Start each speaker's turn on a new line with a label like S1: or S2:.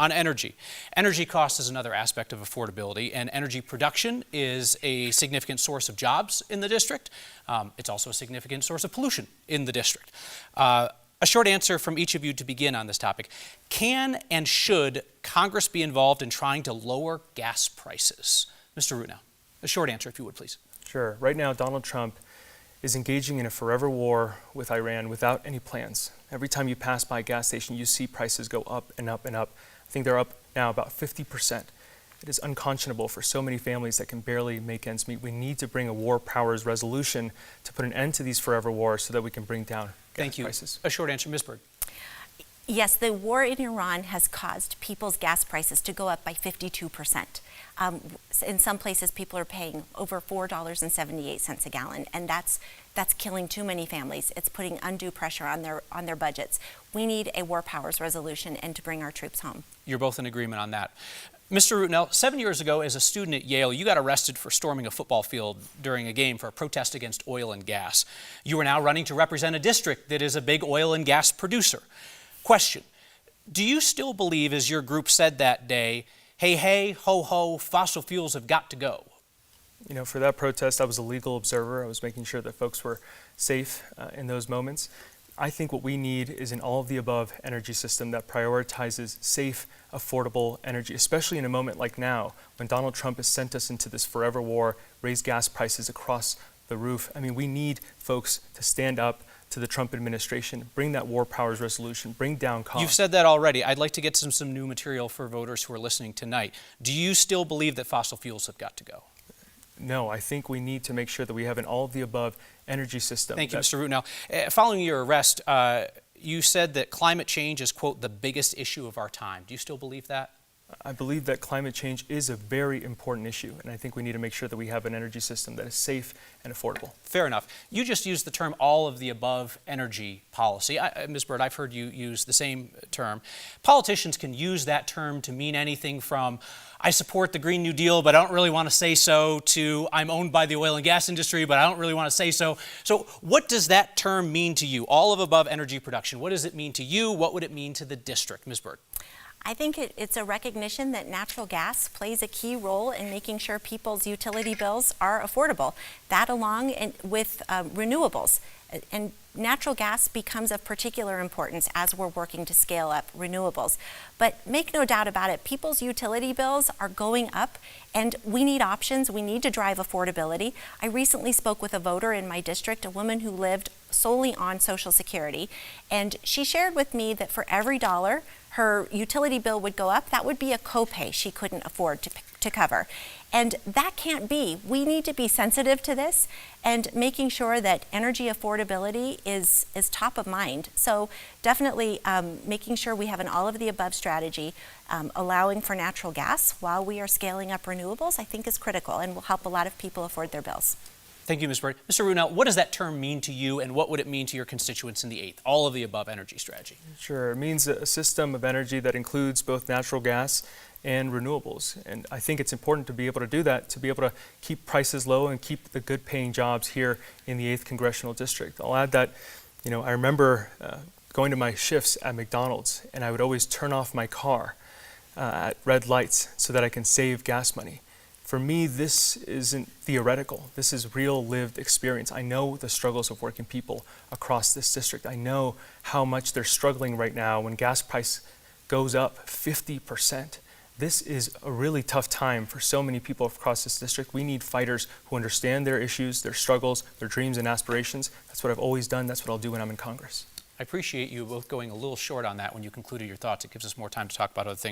S1: on energy. Energy cost is another aspect of affordability, and energy production is a significant source of jobs in the district. It's also a significant source of pollution in the district. A short answer from each of you to begin on this topic. Can and should Congress be involved in trying to lower gas prices? Mr. Rutinel, a short answer if you would, please.
S2: Sure. Right now, Donald Trump is engaging in a forever war with Iran without any plans. Every time you pass by a gas station, you see prices go up and up and up. I think they're up now about 50%. It is unconscionable for so many families that can barely make ends meet. We need to bring a war powers resolution to put an end to these forever wars so that we can bring down gas prices.
S1: A short answer, Ms. Bird.
S3: Yes, the war in Iran has caused people's gas prices to go up by 52%. In some places, people are paying over $4.78 a gallon, and that's killing too many families. It's putting undue pressure on their budgets. We need a war powers resolution and to bring our troops home.
S1: You're both in agreement on that. Mr. Rutinel, 7 years ago, as a student at Yale, you got arrested for storming a football field during a game for a protest against oil and gas. You are now running to represent a district that is a big oil and gas producer. Question, do you still believe, as your group said that day, hey, hey, ho, ho, fossil fuels have got to go?
S2: You know, for that protest, I was a legal observer. I was making sure that folks were safe in those moments. I think what we need is an all-of-the-above energy system that prioritizes safe, affordable energy, especially in a moment like now, when Donald Trump has sent us into this forever war, raised gas prices across the roof. I mean, we need folks to stand up to the Trump administration, bring that war powers resolution, bring down costs.
S1: You've said that already. I'd like to get some new material for voters who are listening tonight. Do you still believe that fossil fuels have got to go?
S2: No, I think we need to make sure that we have an all-of-the-above energy system.
S1: Thank you, Mr. Rutinel. Following your arrest, you said that climate change is, quote, the biggest issue of our time. Do you still believe that?
S2: I believe that climate change is a very important issue, and I think we need to make sure that we have an energy system that is safe and affordable.
S1: Fair enough. You just used the term all-of-the-above energy policy. Ms. Bird, I've heard you use the same term. Politicians can use that term to mean anything from, I support the Green New Deal, but I don't really want to say so, to I'm owned by the oil and gas industry, but I don't really want to say so. So what does that term mean to you, all-of-above energy production? What does it mean to you? What would it mean to the district? Ms. Bird.
S3: I think it's a recognition that natural gas plays a key role in making sure people's utility bills are affordable. That along with renewables. And natural gas becomes of particular importance as we're working to scale up renewables. But make no doubt about it, people's utility bills are going up, and we need options. We need to drive affordability. I recently spoke with a voter in my district, a woman who lived solely on Social Security, and she shared with me that for every dollar her utility bill would go up, that would be a copay she couldn't afford to cover. And that can't be. We need to be sensitive to this and making sure that energy affordability is top of mind. So definitely making sure we have an all-of-the-above strategy, allowing for natural gas while we are scaling up renewables, I think is critical and will help a lot of people afford their bills.
S1: Thank you, Ms. Bird. Mr. Rutinel, what does that term mean to you, and what would it mean to your constituents in the 8th? All-of-the-above energy strategy.
S2: Sure. It means a system of energy that includes both natural gas and renewables. And I think it's important to be able to do that, to be able to keep prices low and keep the good paying jobs here in the 8th Congressional District. I'll add that, you know, I remember going to my shifts at McDonald's, and I would always turn off my car at red lights so that I can save gas money. For me, this isn't theoretical. This is real lived experience. I know the struggles of working people across this district. I know how much they're struggling right now when gas price goes up 50%. This is a really tough time for so many people across this district. We need fighters who understand their issues, their struggles, their dreams and aspirations. That's what I've always done. That's what I'll do when I'm in Congress.
S1: I appreciate you both going a little short on that when you concluded your thoughts. It gives us more time to talk about other things.